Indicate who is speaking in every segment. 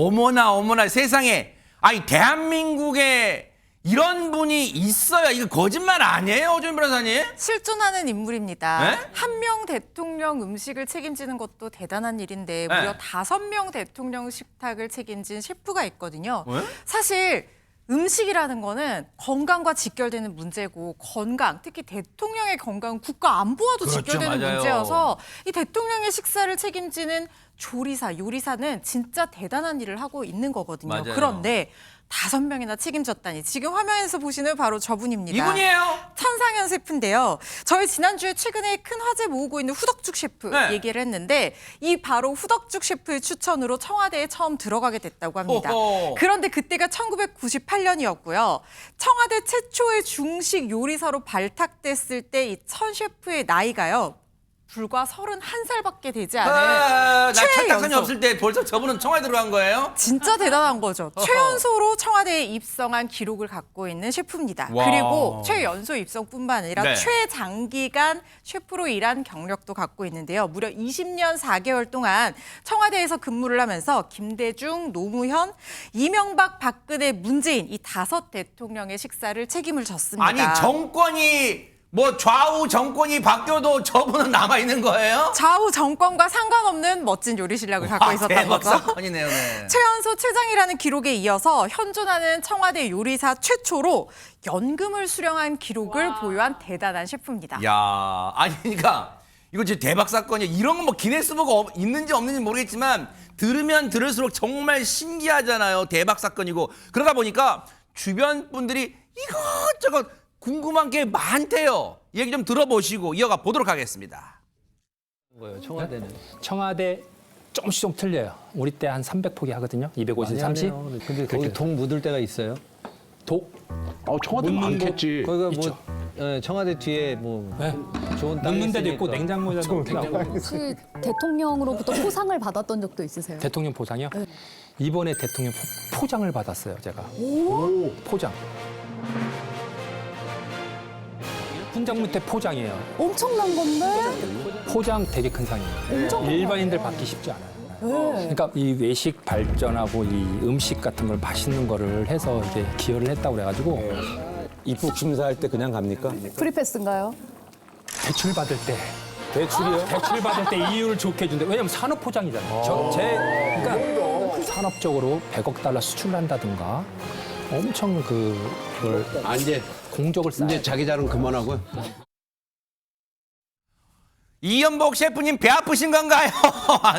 Speaker 1: 어머나 어머나 세상에. 아니 대한민국에 이런 분이 있어요. 이거 거짓말 아니에요, 오준 변호사님?
Speaker 2: 실존하는 인물입니다.
Speaker 1: 네?
Speaker 2: 한 명 대통령 음식을 책임지는 것도 대단한 일인데 무려
Speaker 1: 네.
Speaker 2: 5명 대통령 식탁을 책임진 셰프가 있거든요.
Speaker 1: 네?
Speaker 2: 사실 음식이라는 거는 건강과 직결되는 문제고 건강, 특히 대통령의 건강은 국가 안보와도
Speaker 1: 그렇죠,
Speaker 2: 직결되는
Speaker 1: 맞아요.
Speaker 2: 문제여서 이 대통령의 식사를 책임지는 조리사, 요리사는 진짜 대단한 일을 하고 있는 거거든요.
Speaker 1: 맞아요.
Speaker 2: 그런데 5명이나 책임졌다니. 지금 화면에서 보시는 바로 저분입니다.
Speaker 1: 이분이에요.
Speaker 2: 천상현 셰프인데요. 저희 지난주에 최근에 큰 화제 모으고 있는 후덕죽 셰프
Speaker 1: 네.
Speaker 2: 얘기를 했는데 이 바로 후덕죽 셰프의 추천으로 청와대에 처음 들어가게 됐다고 합니다.
Speaker 1: 어허.
Speaker 2: 그런데 그때가 1998년이었고요. 청와대 최초의 중식 요리사로 발탁됐을 때 이 천 셰프의 나이가요. 불과 31살밖에 되지 않은
Speaker 1: 나 철딱선이
Speaker 2: 최연소.
Speaker 1: 없을 때 벌써 저분은 청와대 들어간 거예요?
Speaker 2: 진짜 대단한 거죠. 최연소로 청와대에 입성한 기록을 갖고 있는 셰프입니다.
Speaker 1: 와.
Speaker 2: 그리고 최연소 입성뿐만 아니라
Speaker 1: 네.
Speaker 2: 최장기간 셰프로 일한 경력도 갖고 있는데요. 무려 20년 4개월 동안 청와대에서 근무를 하면서 김대중, 노무현, 이명박, 박근혜, 문재인 이 5 대통령의 식사를 책임을 졌습니다.
Speaker 1: 아니 정권이 뭐 좌우 정권이 바뀌어도 저분은 남아 있는 거예요?
Speaker 2: 좌우 정권과 상관없는 멋진 요리 실력을 갖고 있었던
Speaker 1: 대박
Speaker 2: 거죠.
Speaker 1: 사건이네요. 네.
Speaker 2: 최연소 최장이라는 기록에 이어서 현존하는 청와대 요리사 최초로 연금을 수령한 기록을 보유한 대단한 셰프입니다.
Speaker 1: 야, 아니 그러니까 이거 진짜 대박 사건이에요. 이런 거 뭐 기네스북 있는지 없는지 모르겠지만 들으면 들을수록 정말 신기하잖아요. 대박 사건이고 그러다 보니까 주변 분들이 이것저것 궁금한 게 많대요. 얘기 좀 들어보시고 이어가 보도록 하겠습니다.
Speaker 3: 거예요, 청와대는.
Speaker 4: 청와대 조금씩 좀 틀려요. 우리 때 한 300포기 하거든요. 250, 30.
Speaker 3: 근데 거기 독 묻을 때가 있어요?
Speaker 4: 독.
Speaker 5: 청와대 많겠지.
Speaker 3: 거기가
Speaker 4: 있죠.
Speaker 3: 뭐 청와대 뒤에 뭐
Speaker 4: 네.
Speaker 3: 좋은 땅이
Speaker 4: 묻는 데도 있고
Speaker 3: 있으니까.
Speaker 4: 냉장고에도 있고.
Speaker 6: 혹시 대통령으로부터 포상을 받았던 적도 있으세요?
Speaker 4: 대통령 포상이요? 이번에 대통령 포장을 받았어요, 제가. 포장. 훈장 밑에 포장이에요.
Speaker 6: 엄청난 건데?
Speaker 4: 포장 되게 큰 상이에요.
Speaker 6: 엄청 큰
Speaker 4: 일반인들
Speaker 6: 거예요.
Speaker 4: 받기 쉽지 않아요.
Speaker 6: 네.
Speaker 4: 그러니까 이 외식 발전하고 이 음식 같은 걸 맛있는 거를 해서 이제 기여를 했다고 그래가지고
Speaker 5: 입국 심사할 때 그냥 갑니까?
Speaker 6: 프리패스인가요?
Speaker 4: 대출 받을 때
Speaker 5: 대출이요?
Speaker 4: 대출 받을 때 이율을 좋게 해준대. 왜냐면 산업 포장이잖아요. 그러니까 산업적으로 100억 달러 수출한다든가 엄청 그걸
Speaker 5: 이제
Speaker 4: 공적을 쌓아야
Speaker 5: 이제
Speaker 4: 돼.
Speaker 5: 자기 자랑 그만하고요.
Speaker 1: 이연복 셰프님 배 아프신 건가요?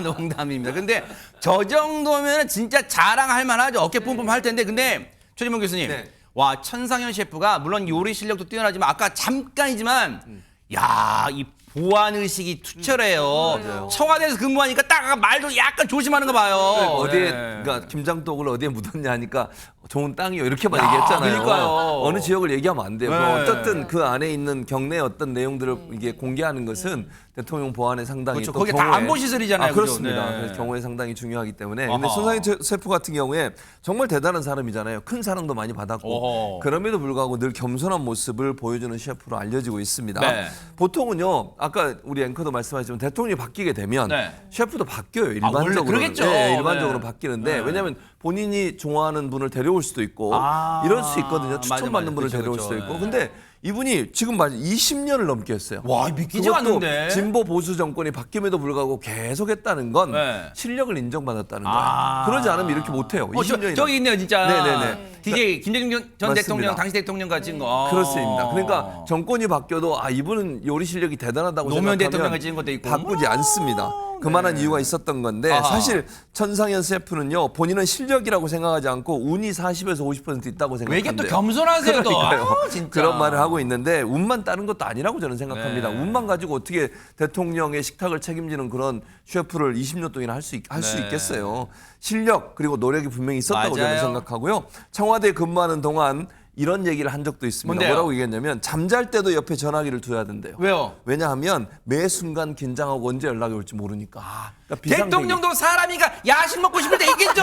Speaker 1: 농담입니다. 근데 저 정도면 진짜 자랑할 만하죠. 어깨 뿜뿜 할 텐데. 근데 최진봉 교수님. 와, 천상현 셰프가 물론 요리 실력도 뛰어나지만 아까 잠깐이지만 야, 이 보안 의식이 투철해요. 청와대에서 근무하니까 딱 말도 약간 조심하는 거 봐요.
Speaker 7: 어디에
Speaker 1: 네.
Speaker 7: 그러니까 김장독을 어디에 묻었냐 하니까 좋은 땅이요 이렇게만
Speaker 1: 야,
Speaker 7: 얘기했잖아요.
Speaker 1: 그러니까요.
Speaker 7: 어느 지역을 얘기하면 안 돼요.
Speaker 1: 네.
Speaker 7: 어쨌든 그 안에 있는 경내 어떤 내용들을 이게 공개하는 것은 대통령 보안에 상당히
Speaker 1: 그렇죠.
Speaker 7: 또
Speaker 1: 거기 다
Speaker 7: 경호에-
Speaker 1: 안보 시설이잖아요. 그죠?
Speaker 7: 그렇습니다.
Speaker 1: 네.
Speaker 7: 그래서 경호에 상당히 중요하기 때문에.
Speaker 1: 아하.
Speaker 7: 근데 손상희 셰프 같은 경우에 정말 대단한 사람이잖아요. 큰 사랑도 많이 받았고
Speaker 1: 어허.
Speaker 7: 그럼에도 불구하고 늘 겸손한 모습을 보여주는 셰프로 알려지고 있습니다.
Speaker 1: 네.
Speaker 7: 보통은요. 아까 우리 앵커도 말씀하셨지만 대통령이 바뀌게 되면
Speaker 1: 네.
Speaker 7: 셰프도 바뀌어요.
Speaker 1: 원래
Speaker 7: 일반적으로.
Speaker 1: 그러겠죠.
Speaker 7: 네, 일반적으로
Speaker 1: 네.
Speaker 7: 바뀌는데
Speaker 1: 네.
Speaker 7: 왜냐하면 본인이 좋아하는 분을 데려올 수도 있고
Speaker 1: 아,
Speaker 7: 이럴 수 있거든요.
Speaker 1: 맞아,
Speaker 7: 추천받는
Speaker 1: 맞아.
Speaker 7: 분을
Speaker 1: 그쵸,
Speaker 7: 데려올
Speaker 1: 그쵸.
Speaker 7: 수도 있고.
Speaker 1: 네.
Speaker 7: 근데 이분이 지금 맞아 20년을 넘게 했어요.
Speaker 1: 와, 믿기지가
Speaker 7: 그것도
Speaker 1: 않는데.
Speaker 7: 진보 보수 정권이 바뀜에도 불구하고 계속했다는 건
Speaker 1: 네.
Speaker 7: 실력을 인정받았다는 거예요.
Speaker 1: 아.
Speaker 7: 그러지 않으면 이렇게 못해요. 20년이나.
Speaker 1: 저기 있네요, 진짜.
Speaker 7: 네네네.
Speaker 1: DJ 김대중 전
Speaker 7: 맞습니다.
Speaker 1: 대통령, 당시 대통령 같은 거.
Speaker 7: 그렇습니다. 그러니까 정권이 바뀌어도 이분은 요리 실력이 대단하다고
Speaker 1: 노무현
Speaker 7: 생각하면
Speaker 1: 대통령을 찍은 것도 있고.
Speaker 7: 바꾸지 않습니다. 그만한 이유가 있었던 건데
Speaker 1: 아하.
Speaker 7: 사실 천상현 셰프는요 본인은 실력이라고 생각하지 않고 운이 40에서 50% 있다고
Speaker 1: 왜 이게
Speaker 7: 생각한대요.
Speaker 1: 또 겸손하세요, 또.
Speaker 7: 그러니까요.
Speaker 1: 아, 진짜.
Speaker 7: 그런 말을 하고 있는데 운만 따는 것도 아니라고 저는 생각합니다.
Speaker 1: 네.
Speaker 7: 운만 가지고 어떻게 대통령의 식탁을 책임지는 그런 셰프를 20년 동안 할 수
Speaker 1: 네.
Speaker 7: 있겠어요. 실력 그리고 노력이 분명히 있었다고 저는
Speaker 1: 맞아요.
Speaker 7: 생각하고요. 청와대 근무하는 동안 이런 얘기를 한 적도 있습니다.
Speaker 1: 뭔데요?
Speaker 7: 뭐라고 얘기했냐면 잠잘 때도 옆에 전화기를 둬야 된대요.
Speaker 1: 왜요?
Speaker 7: 왜냐하면 매 순간 긴장하고 언제 연락이 올지 모르니까. 비상대기.
Speaker 1: 대통령도 사람이가 야식 먹고 싶을 때 있겠죠.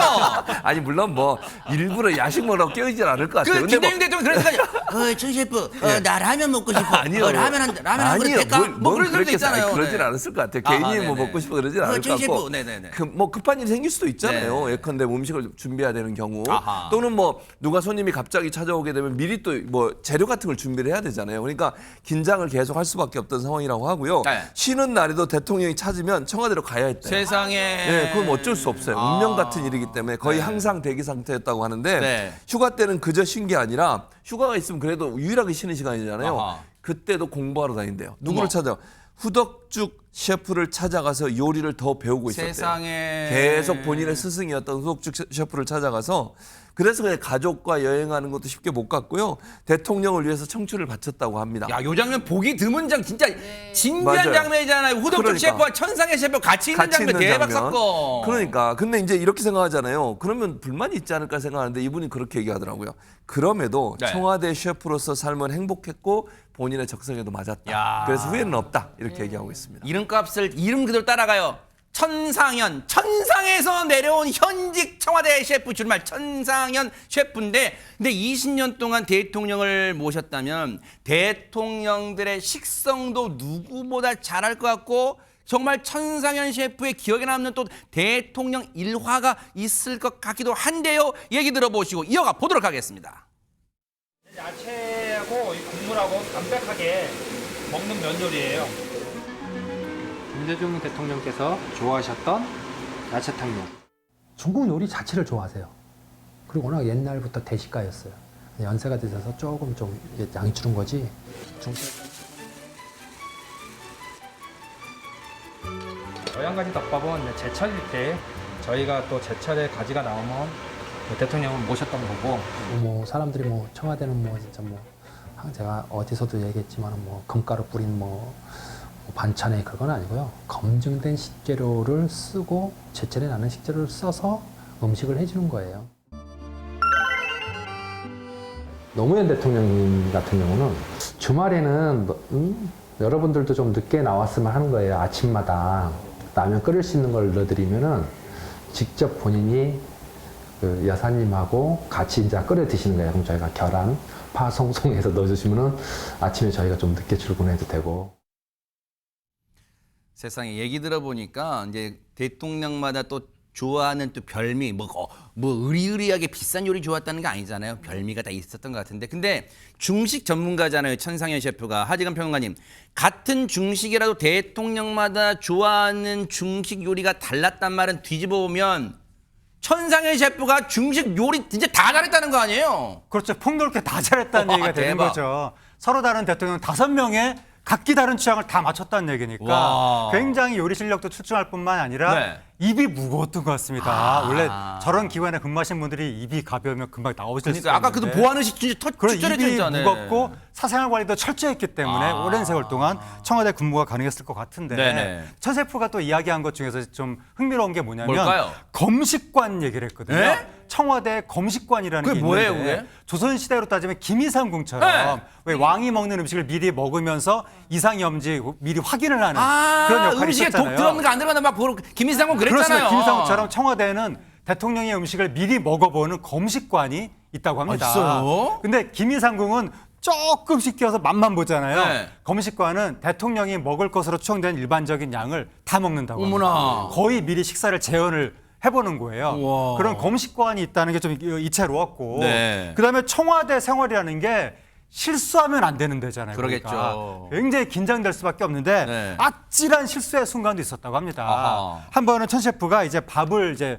Speaker 7: 아니 물론 뭐 일부러 야식 먹으라고 깨우진 않을 것 같아요.
Speaker 1: 그
Speaker 7: 근데 뭐
Speaker 1: 김대중 대통령 그랬으니까 천 셰프 나 라면 먹고 싶어.
Speaker 7: 아니요.
Speaker 1: 라면 한 그릇 될까? 뭐 그런 소리도 있잖아요.
Speaker 7: 그러진
Speaker 1: 네.
Speaker 7: 않았을 것 같아요.
Speaker 1: 아하,
Speaker 7: 개인이 뭐
Speaker 1: 네네.
Speaker 7: 먹고 싶어 그러진 않을 것
Speaker 1: 천
Speaker 7: 같고.
Speaker 1: 셰프, 네네네.
Speaker 7: 뭐 급한 일이 생길 수도 있잖아요.
Speaker 1: 네.
Speaker 7: 예컨대 음식을 준비해야 되는 경우
Speaker 1: 아하.
Speaker 7: 또는 뭐 누가 손님이 갑자기 찾아오게 되면 미리 또 뭐 재료 같은 걸 준비를 해야 되잖아요. 그러니까 긴장을 계속 할 수밖에 없던 상황이라고 하고요.
Speaker 1: 네.
Speaker 7: 쉬는 날에도 대통령이 찾으면 청와대로 가야 했대요.
Speaker 1: 세상에.
Speaker 7: 네, 그건 어쩔 수 없어요. 운명 같은 일이기 때문에 거의
Speaker 1: 네.
Speaker 7: 항상 대기 상태였다고 하는데
Speaker 1: 네.
Speaker 7: 휴가 때는 그저 쉰 게 아니라 휴가가 있으면 그래도 유일하게 쉬는 시간이잖아요.
Speaker 1: 아하.
Speaker 7: 그때도 공부하러 다닌대요. 누구를
Speaker 1: 어머.
Speaker 7: 찾아? 후덕죽 셰프를 찾아가서 요리를 더 배우고 있었대요.
Speaker 1: 세상에.
Speaker 7: 계속 본인의 스승이었던 후덕죽 셰프를 찾아가서 그래서 그냥 가족과 여행하는 것도 쉽게 못 갔고요. 대통령을 위해서 청춘을 바쳤다고 합니다.
Speaker 1: 야, 요 장면 보기 드문 장 진짜 진지한
Speaker 7: 맞아요.
Speaker 1: 장면이잖아요. 후덕죽
Speaker 7: 그러니까.
Speaker 1: 셰프와 천상의 셰프 같이 있는 장면 대박 사건.
Speaker 7: 그러니까 근데 이제 이렇게 생각하잖아요. 그러면 불만이 있지 않을까 생각하는데 이분이 그렇게 얘기하더라고요. 그럼에도
Speaker 1: 네.
Speaker 7: 청와대 셰프로서 삶은 행복했고 본인의 적성에도 맞았다.
Speaker 1: 야.
Speaker 7: 그래서 후회는 없다. 이렇게 얘기하고 있습니다.
Speaker 1: 이름값을 이름 그대로 따라가요. 천상현, 천상에서 내려온 현직 청와대 셰프 정말 천상현 셰프인데 근데 20년 동안 대통령을 모셨다면 대통령들의 식성도 누구보다 잘할 것 같고 정말 천상현 셰프의 기억에 남는 또 대통령 일화가 있을 것 같기도 한데요. 얘기 들어보시고 이어가 보도록 하겠습니다.
Speaker 8: 야채하고 이 국물하고 담백하게 먹는 면 요리예요.
Speaker 9: 김대중 대통령께서 좋아하셨던 야채탕면.
Speaker 4: 중국 요리 자체를 좋아하세요. 그리고 워낙 옛날부터 대식가였어요. 연세가 드셔서 조금 좀 양이 줄은 거지.
Speaker 9: 여양가지 덮밥은 제철일 때 저희가 또 제철에 가지가 나오면 대통령을 모셨던 거고.
Speaker 4: 뭐 사람들이 뭐 청와대는 뭐 진짜 뭐 제가 어디서도 얘기했지만 뭐 금가루 뿌린 뭐 반찬에 그런 건 아니고요. 검증된 식재료를 쓰고 제철에 나는 식재료를 써서 음식을 해주는 거예요. 노무현 대통령님 같은 경우는 주말에는 여러분들도 좀 늦게 나왔으면 하는 거예요. 아침마다 라면 끓일 수 있는 걸 넣어드리면은 직접 본인이 그 여사님하고 같이 이제 끓여 드시는 거예요. 그럼 저희가 계란, 파 송송해서 넣어주시면은 아침에 저희가 좀 늦게 출근해도 되고.
Speaker 1: 세상에 얘기 들어보니까 이제 대통령마다 또 좋아하는 또 별미 뭐 의리의리하게 비싼 요리 좋았다는 게 아니잖아요. 별미가 다 있었던 것 같은데 근데 중식 전문가잖아요. 천상현 셰프가. 하지간 평론가님 같은 중식이라도 대통령마다 좋아하는 중식 요리가 달랐단 말은 뒤집어 보면 천상현 셰프가 중식 요리 진짜 다 잘했다는 거 아니에요?
Speaker 8: 그렇죠. 폭넓게 다 잘했다는 얘기가 되는
Speaker 1: 대박.
Speaker 8: 거죠. 서로 다른 대통령 5명의 각기 다른 취향을 다 맞췄다는 얘기니까
Speaker 1: 와.
Speaker 8: 굉장히 요리 실력도 출중할 뿐만 아니라
Speaker 1: 네.
Speaker 8: 입이 무거웠던 것 같습니다. 원래 저런 기관에 근무하신 분들이 입이 가벼우면 금방 나오실 수
Speaker 1: 그러니까
Speaker 8: 있는데
Speaker 1: 아까 그도 보안의식 진짜
Speaker 8: 그런
Speaker 1: 투철해져
Speaker 8: 입이
Speaker 1: 있잖아요.
Speaker 8: 무겁고 사생활 관리도 철저했기 때문에 오랜 세월 동안 청와대 근무가 가능했을 것 같은데
Speaker 1: 네네.
Speaker 8: 천 셰프가 또 이야기한 것 중에서 좀 흥미로운 게 뭐냐면
Speaker 1: 뭘까요?
Speaker 8: 검식관 얘기를 했거든요.
Speaker 1: 네?
Speaker 8: 청와대 검식관이라는
Speaker 1: 그게
Speaker 8: 게
Speaker 1: 뭐예요,
Speaker 8: 있는데
Speaker 1: 그게?
Speaker 8: 조선시대로 따지면 김이상궁처럼
Speaker 1: 네.
Speaker 8: 왜 왕이 먹는 음식을 미리 먹으면서 이상이 없는지 미리 확인을 하는 그런 역할이
Speaker 1: 음식에
Speaker 8: 있었잖아요.
Speaker 1: 독 들었는가 안 들었는가 막 보러 김일상군 그랬잖아요.
Speaker 8: 그렇습니다. 김이상궁처럼 청와대는 대통령의 음식을 미리 먹어보는 검식관이 있다고 합니다.
Speaker 1: 있어요?
Speaker 8: 근데 김이상궁은 조금씩 띄어서 맛만 보잖아요.
Speaker 1: 네.
Speaker 8: 검식관은 대통령이 먹을 것으로 추정되는 일반적인 양을 다 먹는다고
Speaker 1: 어머나.
Speaker 8: 합니다. 거의 미리 식사를 재현을 해보는 거예요.
Speaker 1: 우와.
Speaker 8: 그런 검식관이 있다는 게 좀 이채로웠고
Speaker 1: 네.
Speaker 8: 그다음에 청와대 생활이라는 게 실수하면 안 되는 데잖아요.
Speaker 1: 그러겠죠.
Speaker 8: 그러니까 굉장히 긴장될 수밖에 없는데
Speaker 1: 네.
Speaker 8: 아찔한 실수의 순간도 있었다고 합니다.
Speaker 1: 아하.
Speaker 8: 한 번은 천 셰프가 이제 밥을 이제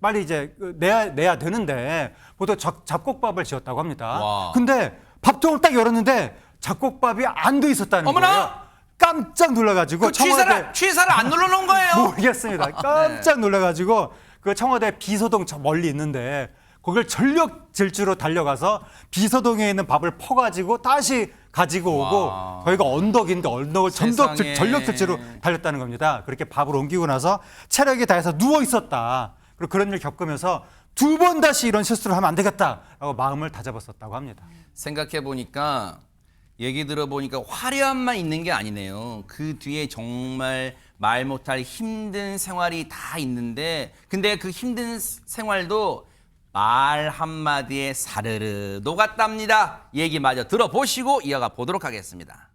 Speaker 8: 빨리 이제 내야 되는데 보통 잡곡밥을 지었다고 합니다.
Speaker 1: 와.
Speaker 8: 근데 밥통을 딱 열었는데 잡곡밥이 안 돼 있었다는
Speaker 1: 어머나!
Speaker 8: 거예요. 깜짝 놀라가지고
Speaker 1: 그 취사를 안 눌러놓은 거예요.
Speaker 8: 모르겠습니다. 깜짝 놀라가지고 그 청와대 비서동 저 멀리 있는데 거길 전력 질주로 달려가서 비서동에 있는 밥을 퍼가지고 다시 가지고 오고
Speaker 1: 와.
Speaker 8: 거기가 언덕인데 언덕을
Speaker 1: 세상에.
Speaker 8: 전력 질주로 달렸다는 겁니다. 그렇게 밥을 옮기고 나서 체력이 다해서 누워 있었다. 그리고 그런 일을 겪으면서 2번 다시 이런 실수를 하면 안 되겠다라고 마음을 다잡았었다고 합니다.
Speaker 1: 생각해 보니까 얘기 들어보니까 화려함만 있는 게 아니네요. 그 뒤에 정말 말 못할 힘든 생활이 다 있는데 근데 그 힘든 생활도 말 한마디에 사르르 녹았답니다. 얘기 마저 들어보시고 이어가 보도록 하겠습니다.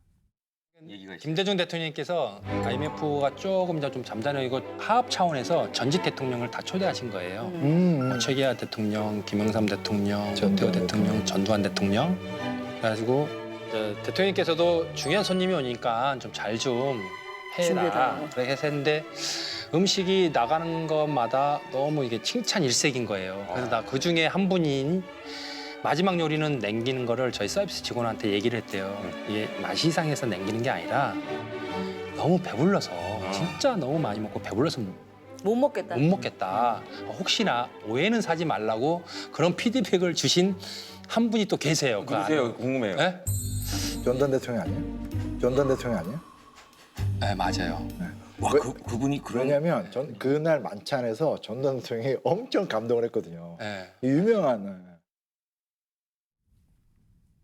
Speaker 9: 김대중 대통령께서 IMF가 조금 좀 잠잠해지고 화합 차원에서 전직 대통령을 다 초대하신 거예요. 최계하 대통령, 김영삼 대통령, 전태호 대통령, 전두환 대통령. 그래가지고 대통령께서도 중요한 손님이 오니까 좀 잘 좀 해라. 그렇게 했는데 음식이 나가는 것마다 너무 이게 칭찬 일색인 거예요. 그래서 나 그 중에 한 분인 마지막 요리는 남기는 거를 저희 서비스 직원한테 얘기를 했대요. 이게 맛이 이상해서 남기는 게 아니라 너무 배불러서 진짜 너무 많이 먹고 배불러서
Speaker 10: 못 먹겠다.
Speaker 9: 못 먹겠다. 혹시나 오해는 사지 말라고 그런 피드백을 주신 한 분이 또 계세요.
Speaker 5: 누구세요? 궁금해요.
Speaker 9: 네?
Speaker 11: 전두환 대통령 아니에요? 전두환 대통령 아니에요?
Speaker 9: 네, 맞아요.
Speaker 5: 와, 그분이 그런.
Speaker 11: 왜냐면 그날 만찬에서 전두환 대통령이 엄청 감동을 했거든요.
Speaker 9: 네.
Speaker 11: 유명한.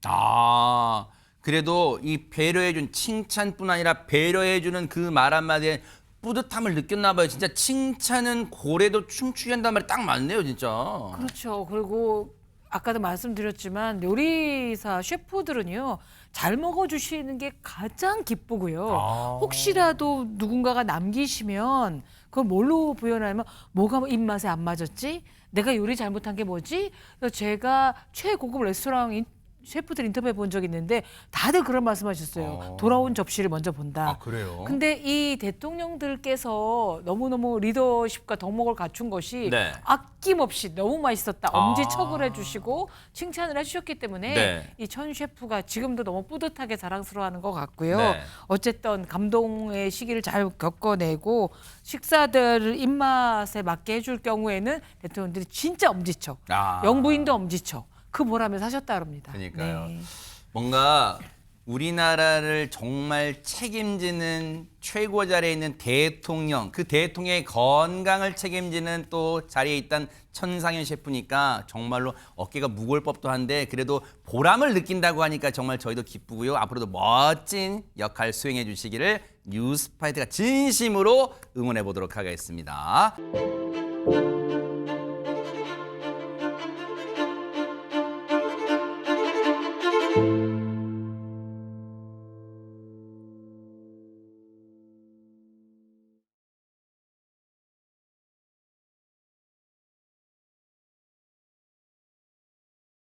Speaker 1: 아, 그래도 이 배려해준 칭찬뿐 아니라 배려해주는 그 말 한마디에 뿌듯함을 느꼈나 봐요. 진짜 칭찬은 고래도 춤추게 한단 말이 딱 맞네요, 진짜.
Speaker 10: 그렇죠. 그리고 아까도 말씀드렸지만 요리사 셰프들은요. 잘 먹어주시는 게 가장 기쁘고요. 혹시라도 누군가가 남기시면 그걸 뭘로 표현하면 뭐가 입맛에 안 맞았지? 내가 요리 잘못한 게 뭐지? 제가 최고급 레스토랑 셰프들 인터뷰해 본 적이 있는데 다들 그런 말씀하셨어요. 돌아온 접시를 먼저 본다.
Speaker 1: 아, 그래요?
Speaker 10: 근데 이 대통령들께서 너무너무 리더십과 덕목을 갖춘 것이
Speaker 1: 네.
Speaker 10: 아낌없이 너무 맛있었다. 엄지척을 해주시고 칭찬을 해주셨기 때문에
Speaker 1: 네.
Speaker 10: 이 천 셰프가 지금도 너무 뿌듯하게 자랑스러워하는 것 같고요.
Speaker 1: 네.
Speaker 10: 어쨌든 감동의 시기를 잘 겪어내고 식사들을 입맛에 맞게 해줄 경우에는 대통령들이 진짜 엄지척,
Speaker 1: 아.
Speaker 10: 영부인도 엄지척. 그 보람에서 하셨다 그럽니다.
Speaker 1: 그러니까요.
Speaker 10: 네.
Speaker 1: 뭔가 우리나라를 정말 책임지는 최고 자리에 있는 대통령, 그 대통령의 건강을 책임지는 또 자리에 있던 천상현 셰프니까 정말로 어깨가 무거울 법도 한데 그래도 보람을 느낀다고 하니까 정말 저희도 기쁘고요. 앞으로도 멋진 역할 수행해 주시기를 뉴스파이트가 진심으로 응원해 보도록 하겠습니다.